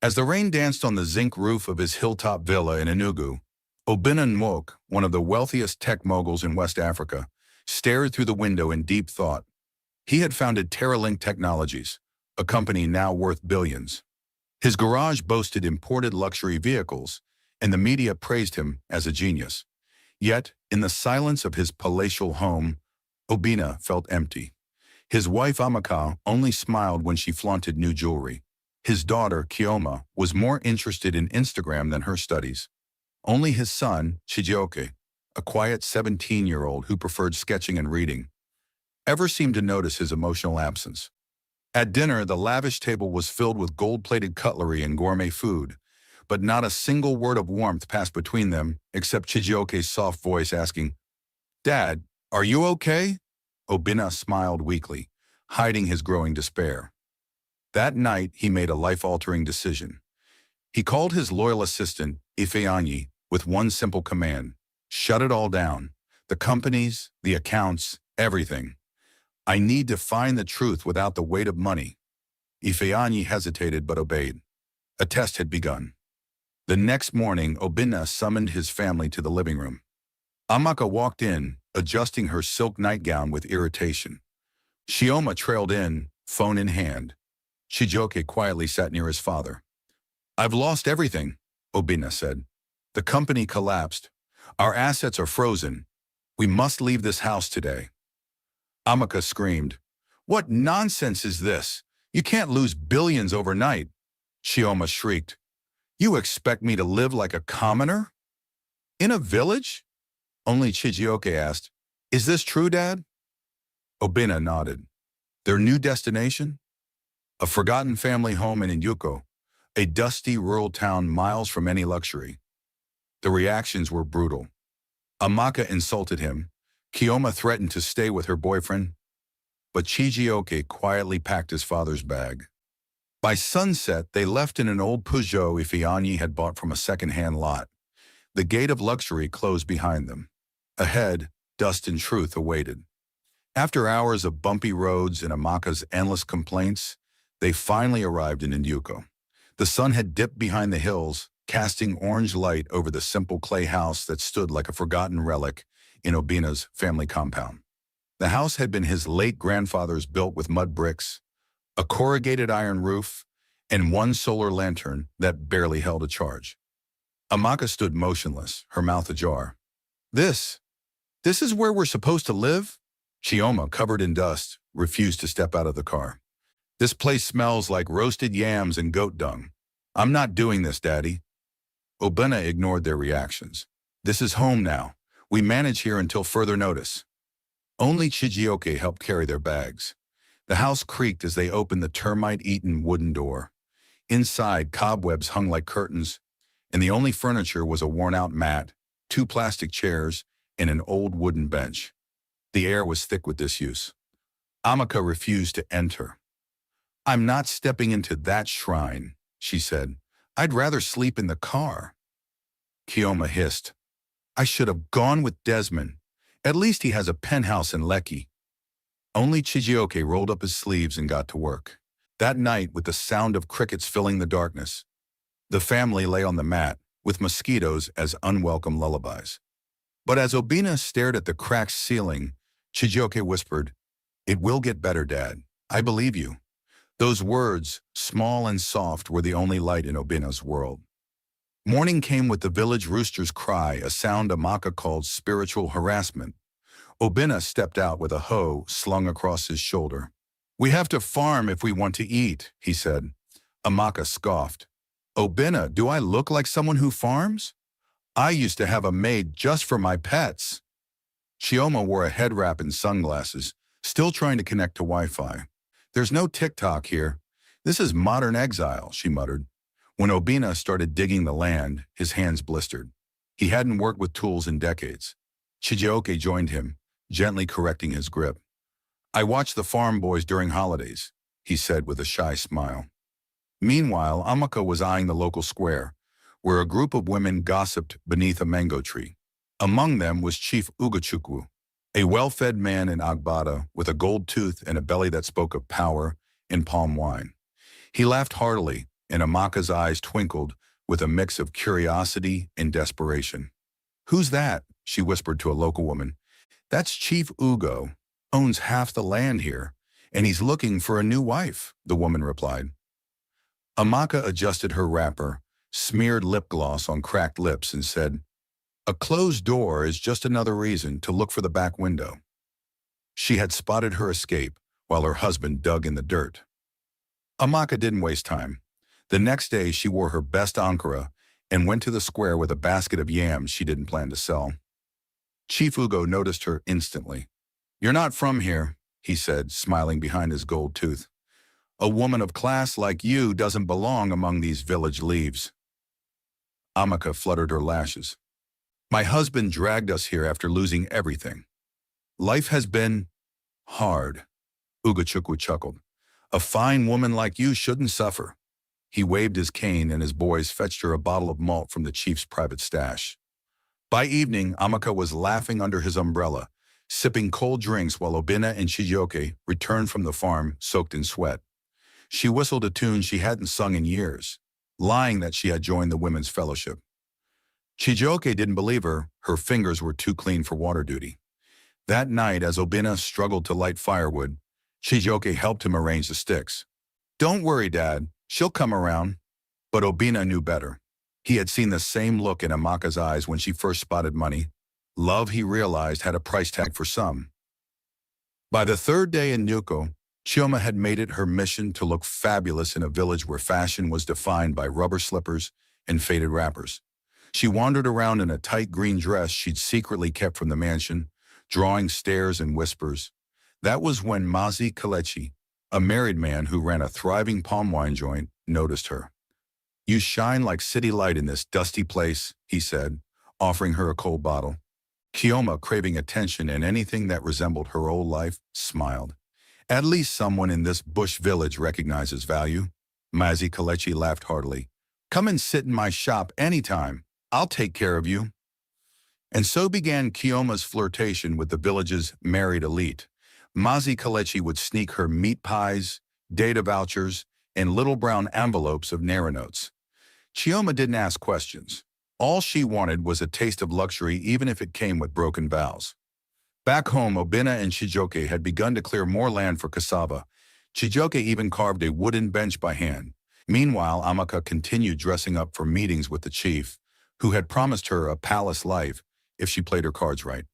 As the rain danced on the zinc roof of his hilltop villa in Enugu, Obinna Nwoke, one of the wealthiest tech moguls in West Africa, stared through the window in deep thought. He had founded TerraLink Technologies, a company now worth billions. His garage boasted imported luxury vehicles, and the media praised him as a genius. Yet, in the silence of his palatial home, Obinna felt empty. His wife Amaka only smiled when she flaunted new jewelry. His daughter, Chioma, was more interested in Instagram than her studies. Only his son, Chijioke, a quiet 17-year-old who preferred sketching and reading, ever seemed to notice his emotional absence. At dinner, the lavish table was filled with gold-plated cutlery and gourmet food, but not a single word of warmth passed between them except Chijioke's soft voice asking, "Dad, are you okay?" Obinna smiled weakly, hiding his growing despair. That night, he made a life-altering decision. He called his loyal assistant, Ifeanyi, with one simple command: shut it all down. The companies, the accounts, everything. I need to find the truth without the weight of money. Ifeanyi hesitated but obeyed. A test had begun. The next morning, Obinna summoned his family to the living room. Amaka walked in, adjusting her silk nightgown with irritation. Chioma trailed in, phone in hand. Chijioke quietly sat near his father. "I've lost everything," Obinna said. "The company collapsed. Our assets are frozen. We must leave this house today." Amaka screamed, "What nonsense is this? You can't lose billions overnight." Chioma shrieked, "You expect me to live like a commoner? In a village?" Only Chijioke asked, "Is this true, Dad?" Obinna nodded. Their new destination? A forgotten family home in Enugu, a dusty rural town miles from any luxury. The reactions were brutal. Amaka insulted him. Chioma threatened to stay with her boyfriend. But Chijioke quietly packed his father's bag. By sunset, they left in an old Peugeot Ifeanyi had bought from a second-hand lot. The gate of luxury closed behind them. Ahead, dust and truth awaited. After hours of bumpy roads and Amaka's endless complaints, they finally arrived in Enugu. The sun had dipped behind the hills, casting orange light over the simple clay house that stood like a forgotten relic in Obinna's family compound. The house had been his late grandfather's, built with mud bricks, a corrugated iron roof, and one solar lantern that barely held a charge. Amaka stood motionless, her mouth ajar. This is where we're supposed to live?" Chioma, covered in dust, refused to step out of the car. "This place smells like roasted yams and goat dung. I'm not doing this, Daddy." Obinna ignored their reactions. "This is home now. We manage here until further notice." Only Chijioke helped carry their bags. The house creaked as they opened the termite-eaten wooden door. Inside, cobwebs hung like curtains, and the only furniture was a worn-out mat, 2 plastic chairs, and an old wooden bench. The air was thick with disuse. Amaka refused to enter. "I'm not stepping into that shrine," she said. "I'd rather sleep in the car." Chioma hissed, "I should have gone with Desmond. At least he has a penthouse in Lekki." Only Chijioke rolled up his sleeves and got to work. That night, with the sound of crickets filling the darkness, the family lay on the mat, with mosquitoes as unwelcome lullabies. But as Obinna stared at the cracked ceiling, Chijioke whispered, "It will get better, Dad. I believe you." Those words, small and soft, were the only light in Obinna's world. Morning came with the village rooster's cry, a sound Amaka called spiritual harassment. Obinna stepped out with a hoe slung across his shoulder. "We have to farm if we want to eat," he said. Amaka scoffed. "Obinna, do I look like someone who farms? I used to have a maid just for my pets." Chioma wore a head wrap and sunglasses, still trying to connect to Wi-Fi. "There's no TikTok here. This is modern exile," she muttered. When Obinna started digging the land, his hands blistered. He hadn't worked with tools in decades. Chijioke joined him, gently correcting his grip. "I watch the farm boys during holidays," he said with a shy smile. Meanwhile, Amaka was eyeing the local square, where a group of women gossiped beneath a mango tree. Among them was Chief Ugochukwu, a well-fed man in Agbada with a gold tooth and a belly that spoke of power and palm wine. He laughed heartily, and Amaka's eyes twinkled with a mix of curiosity and desperation. "Who's that?" she whispered to a local woman. "That's Chief Ugo, owns half the land here, and he's looking for a new wife," the woman replied. Amaka adjusted her wrapper, smeared lip gloss on cracked lips, and said, "A closed door is just another reason to look for the back window." She had spotted her escape while her husband dug in the dirt. Amaka didn't waste time. The next day, she wore her best ankara and went to the square with a basket of yams she didn't plan to sell. Chief Ugo noticed her instantly. "You're not from here," he said, smiling behind his gold tooth. "A woman of class like you doesn't belong among these village leaves." Amaka fluttered her lashes. "My husband dragged us here after losing everything. Life has been hard." Chijioke chuckled. "A fine woman like you shouldn't suffer." He waved his cane and his boys fetched her a bottle of malt from the chief's private stash. By evening, Amaka was laughing under his umbrella, sipping cold drinks while Obinna and Chijioke returned from the farm soaked in sweat. She whistled a tune she hadn't sung in years, lying that she had joined the women's fellowship. Chijioke didn't believe her. Her fingers were too clean for water duty. That night, as Obinna struggled to light firewood, Chijioke helped him arrange the sticks. "Don't worry, Dad. She'll come around." But Obinna knew better. He had seen the same look in Amaka's eyes when she first spotted money. Love, he realized, had a price tag for some. By the third day in Nwoke, Chioma had made it her mission to look fabulous in a village where fashion was defined by rubber slippers and faded wrappers. She wandered around in a tight green dress she'd secretly kept from the mansion, drawing stares and whispers. That was when Mazi Kelechi, a married man who ran a thriving palm wine joint, noticed her. "You shine like city light in this dusty place," he said, offering her a cold bottle. Chioma, craving attention and anything that resembled her old life, smiled. "At least someone in this bush village recognizes value." Mazi Kelechi laughed heartily. "Come and sit in my shop anytime. I'll take care of you." And so began Chioma's flirtation with the village's married elite. Mazi Kelechi would sneak her meat pies, data vouchers, and little brown envelopes of Naira notes. Chioma didn't ask questions. All she wanted was a taste of luxury, even if it came with broken vows. Back home, Obinna and Chijioke had begun to clear more land for cassava. Chijioke even carved a wooden bench by hand. Meanwhile, Amaka continued dressing up for meetings with the chief, who had promised her a palace life if she played her cards right.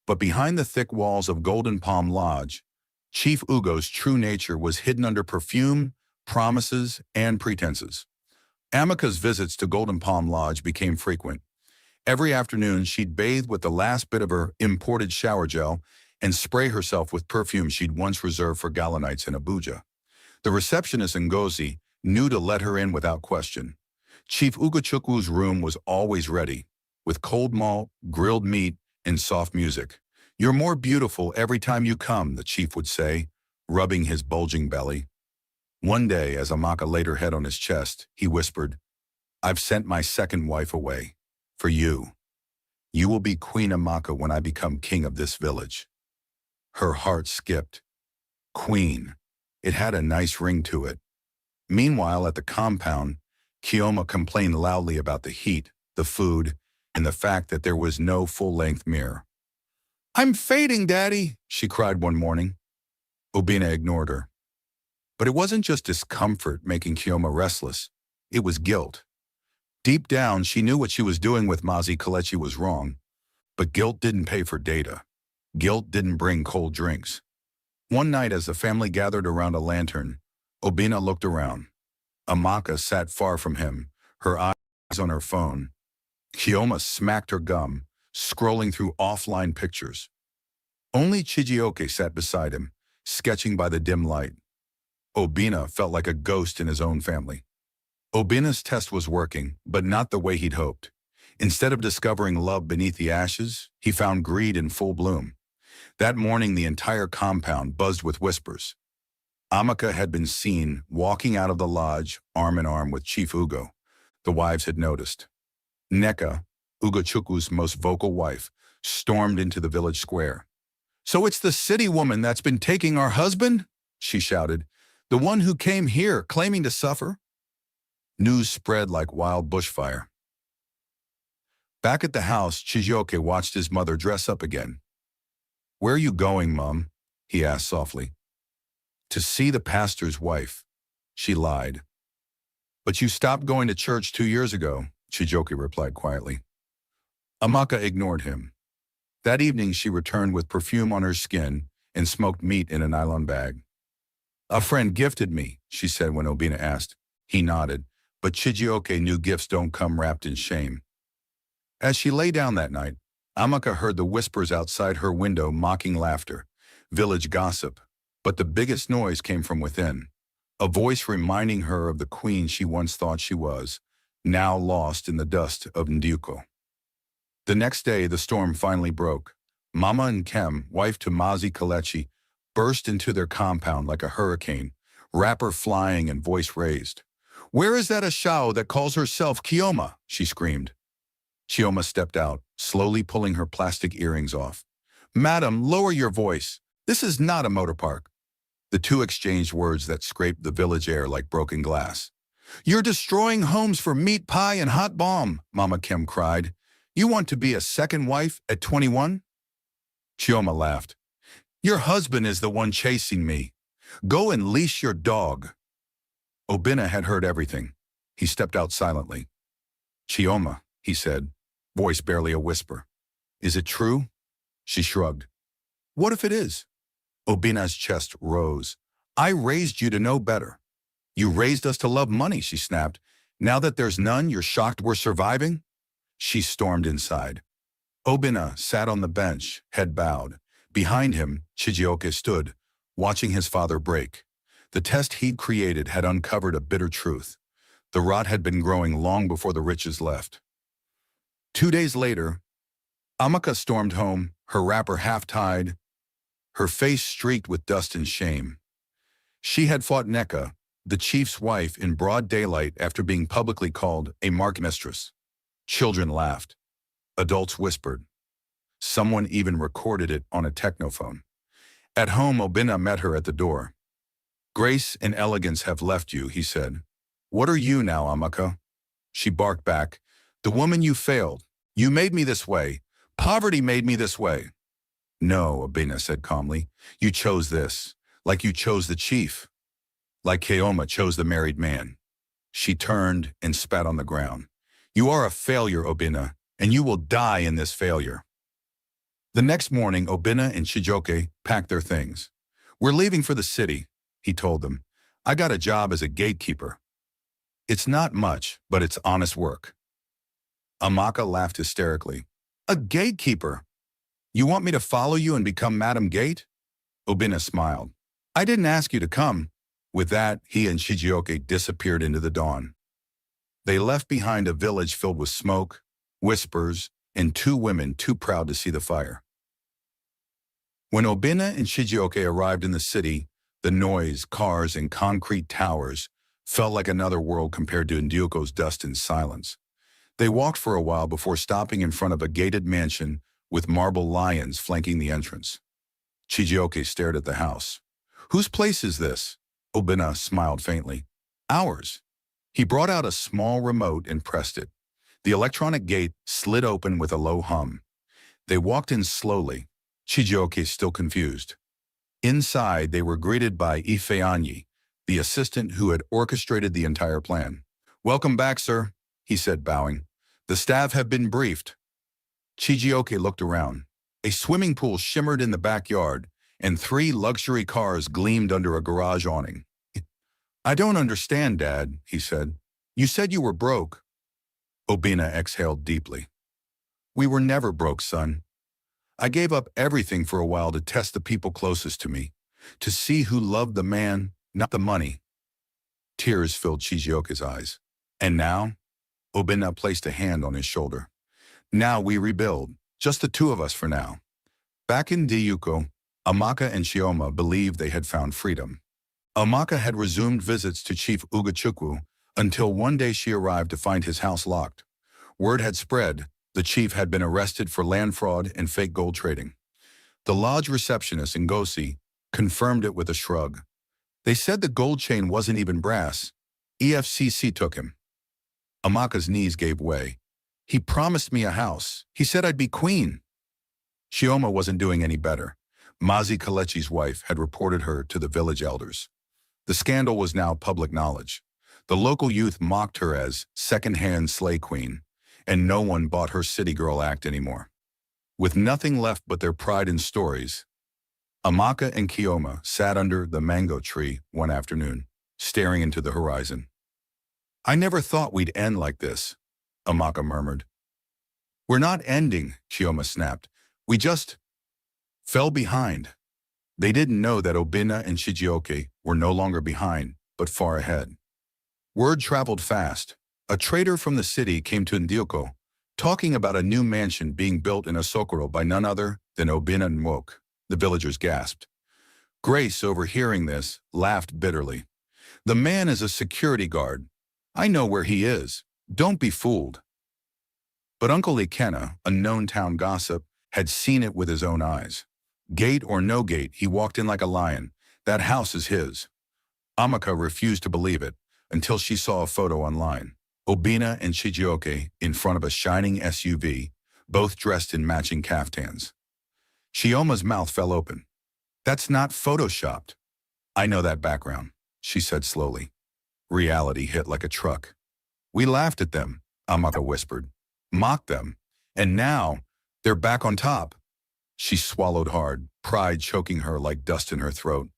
But behind the thick walls of Golden Palm Lodge, Chief Ugo's true nature was hidden under perfume, promises, and pretenses. Amaka's visits to Golden Palm Lodge became frequent. Every afternoon, she'd bathe with the last bit of her imported shower gel and spray herself with perfume she'd once reserved for gala nights in Abuja. The receptionist Ngozi knew to let her in without question. Chief Ugochukwu's room was always ready, with cold malt, grilled meat, and soft music. "You're more beautiful every time you come," the chief would say, rubbing his bulging belly. One day, as Amaka laid her head on his chest, he whispered, "I've sent my second wife away. For you. You will be Queen Amaka when I become king of this village." Her heart skipped. Queen. It had a nice ring to it. Meanwhile, at the compound, Chioma complained loudly about the heat, the food, and the fact that there was no full-length mirror. "I'm fading, Daddy," she cried one morning. Obinna ignored her. But it wasn't just discomfort making Chioma restless. It was guilt. Deep down, she knew what she was doing with Mazi Kelechi was wrong. But guilt didn't pay for data. Guilt didn't bring cold drinks. One night, as the family gathered around a lantern, Obinna looked around. Amaka sat far from him, her eyes on her phone. Chioma smacked her gum, scrolling through offline pictures. Only Chijioke sat beside him, sketching by the dim light. Obinna felt like a ghost in his own family. Obinna's test was working, but not the way he'd hoped. Instead of discovering love beneath the ashes, he found greed in full bloom. That morning, the entire compound buzzed with whispers. Amaka had been seen walking out of the lodge, arm in arm with Chief Ugo. The wives had noticed. Nneka, Ugochukwu's most vocal wife, stormed into the village square. "So it's the city woman that's been taking our husband?" she shouted. "The one who came here claiming to suffer?" News spread like wild bushfire. Back at the house, Chijioke watched his mother dress up again. "Where are you going, Mum?" he asked softly. "To see the pastor's wife," she lied. "But you stopped going to church 2 years ago," Chijioke replied quietly. Amaka ignored him. That evening she returned with perfume on her skin and smoked meat in a nylon bag. "A friend gifted me," she said when Obinna asked. He nodded, but Chijioke knew gifts don't come wrapped in shame. As she lay down that night, Amaka heard the whispers outside her window, mocking laughter, village gossip, but the biggest noise came from within, a voice reminding her of the queen she once thought she was, now lost in the dust of Nduko. The next day, the storm finally broke. Mama and Kem, wife to Mazi Kalechi, burst into their compound like a hurricane, wrapper flying and voice raised. "Where is that Ashao that calls herself Kioma?" she screamed. Chioma stepped out, slowly pulling her plastic earrings off. "Madam, lower your voice. This is not a motor park." The two exchanged words that scraped the village air like broken glass. "You're destroying homes for meat pie and hot bomb," Mama Kem cried. "You want to be a second wife at 21? Chioma laughed. "Your husband is the one chasing me. Go and leash your dog." Obinna had heard everything. He stepped out silently. "Chioma," he said, voice barely a whisper. "Is it true?" She shrugged. "What if it is?" Obinna's chest rose. "I raised you to know better. You raised us to love money," she snapped. "Now that there's none, you're shocked we're surviving?" She stormed inside. Obinna sat on the bench, head bowed. Behind him, Chijioke stood, watching his father break. The test he'd created had uncovered a bitter truth. The rot had been growing long before the riches left. 2 days later, Amaka stormed home, her wrapper half-tied, her face streaked with dust and shame. She had fought Neka, the chief's wife, in broad daylight after being publicly called a mark mistress. Children laughed. Adults whispered. Someone even recorded it on a technophone. At home, Obinna met her at the door. "Grace and elegance have left you," he said. "What are you now, Amaka?" She barked back. "The woman you failed. You made me this way. Poverty made me this way." "No," Obinna said calmly. "You chose this, like you chose the chief, like Keoma chose the married man." She turned and spat on the ground. "You are a failure, Obinna, and you will die in this failure." The next morning, Obinna and Chijioke packed their things. "We're leaving for the city," he told them. "I got a job as a gatekeeper. It's not much, but it's honest work." Amaka laughed hysterically. "A gatekeeper? You want me to follow you and become Madam Gate?" Obinna smiled. "I didn't ask you to come." With that, he and Chijioke disappeared into the dawn. They left behind a village filled with smoke, whispers, and two women too proud to see the fire. When Obinna and Chijioke arrived in the city, the noise, cars, and concrete towers felt like another world compared to Nduko's dust and silence. They walked for a while before stopping in front of a gated mansion with marble lions flanking the entrance. Chijioke stared at the house. "Whose place is this?" Obinna smiled faintly. "Ours." He brought out a small remote and pressed it. The electronic gate slid open with a low hum. They walked in slowly, Chijioke still confused. Inside, they were greeted by Ifeanyi, the assistant who had orchestrated the entire plan. "Welcome back, sir," he said, bowing. "The staff have been briefed." Chijioke looked around. A swimming pool shimmered in the backyard, and 3 luxury cars gleamed under a garage awning. "I don't understand, Dad," he said. "You said you were broke." Obinna exhaled deeply. "We were never broke, son. I gave up everything for a while to test the people closest to me, to see who loved the man, not the money." Tears filled Chijioke's eyes. "And now?" Obinna placed a hand on his shoulder. "Now we rebuild, just the 2 of us for now." Back in Nduko, Amaka and Chioma believed they had found freedom. Amaka had resumed visits to Chief Ugachukwu until one day she arrived to find his house locked. Word had spread the chief had been arrested for land fraud and fake gold trading. The lodge receptionist, Ngozi, confirmed it with a shrug. "They said the gold chain wasn't even brass. EFCC took him." Amaka's knees gave way. He promised me a house. He said I'd be queen. Chioma wasn't doing any better. Mazi Kalechi's wife had reported her to the village elders. The scandal was now public knowledge. The local youth mocked her as second-hand slay queen, and no one bought her city girl act anymore. With nothing left but their pride in stories, Amaka and Chioma sat under the mango tree one afternoon, staring into the horizon. "I never thought we'd end like this," Amaka murmured. "We're not ending," Chioma snapped. "We just fell behind." They didn't know that Obinna and Chijioke were no longer behind, but far ahead. Word traveled fast. A trader from the city came to Ndioko, talking about a new mansion being built in Asokoro by none other than Obinna Nwoke. The villagers gasped. Grace, overhearing this, laughed bitterly. "The man is a security guard. I know where he is. Don't be fooled." But Uncle Ikenna, a known town gossip, had seen it with his own eyes. Gate or no gate, he walked in like a lion. "That house is his." Amaka refused to believe it until she saw a photo online. Obinna and Chijioke in front of a shining SUV, both dressed in matching caftans. Chioma's mouth fell open. "That's not photoshopped." "I know that background," she said slowly. Reality hit like a truck. "We laughed at them," Amaka whispered. "Mocked them. And now they're back on top." She swallowed hard, pride choking her like dust in her throat.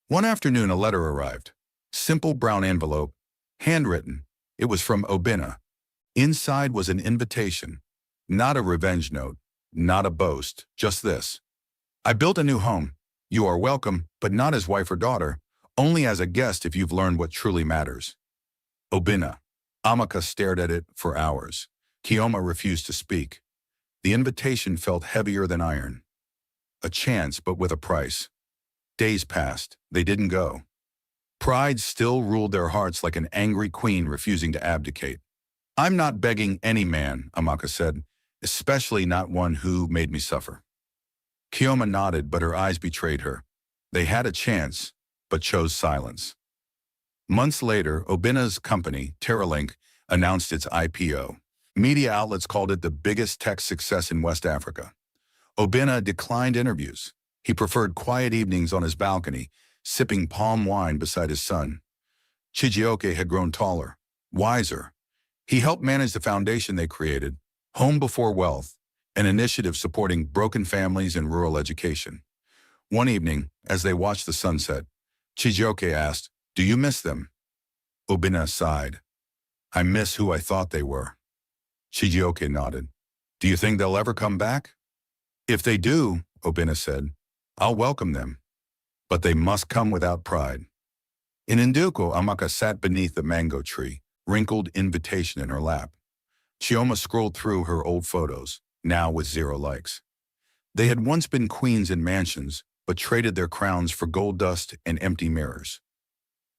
One afternoon, a letter arrived. Simple brown envelope, handwritten. It was from Obinna. Inside was an invitation. Not a revenge note, not a boast, just this. "I built a new home. You are welcome, but not as wife or daughter, only as a guest if you've learned what truly matters. Obinna." Amaka stared at it for hours. Chioma refused to speak. The invitation felt heavier than iron. A chance, but with a price. Days passed. They didn't go. Pride still ruled their hearts like an angry queen refusing to abdicate. "I'm not begging any man," Amaka said, "especially not one who made me suffer." Chioma nodded, but her eyes betrayed her. They had a chance, but chose silence. Months later, Obinna's company, Terralink, announced its IPO. Media outlets called it the biggest tech success in West Africa. Obinna declined interviews. He preferred quiet evenings on his balcony, sipping palm wine beside his son. Chijioke had grown taller, wiser. He helped manage the foundation they created, Home Before Wealth, an initiative supporting broken families and rural education. One evening, as they watched the sunset, Chijioke asked, "Do you miss them?" Obinna sighed. "I miss who I thought they were." Chijioke nodded. "Do you think they'll ever come back?" "If they do," Obinna said, "I'll welcome them. But they must come without pride." In Nduko, Amaka sat beneath the mango tree, wrinkled invitation in her lap. Chioma scrolled through her old photos, now with 0 likes. They had once been queens in mansions, but traded their crowns for gold dust and empty mirrors.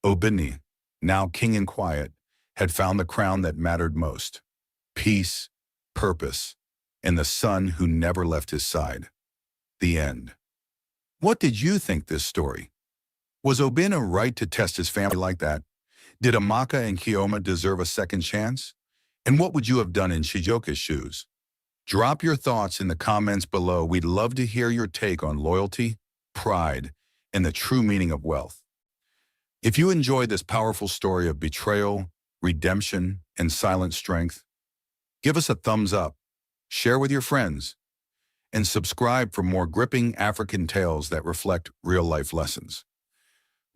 Obinna, now king and quiet, had found the crown that mattered most. Peace, purpose, and the son who never left his side. The end. What did you think this story? Was Obinna right to test his family like that? Did Amaka and Chioma deserve a second chance? And what would you have done in Chijioke's shoes? Drop your thoughts in the comments below. We'd love to hear your take on loyalty, pride, and the true meaning of wealth. If you enjoyed this powerful story of betrayal, redemption, and silent strength, give us a thumbs up, share with your friends, and subscribe for more gripping African tales that reflect real-life lessons.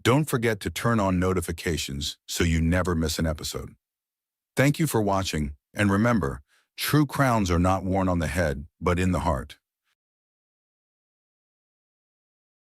Don't forget to turn on notifications so you never miss an episode. Thank you for watching, and remember, true crowns are not worn on the head, but in the heart.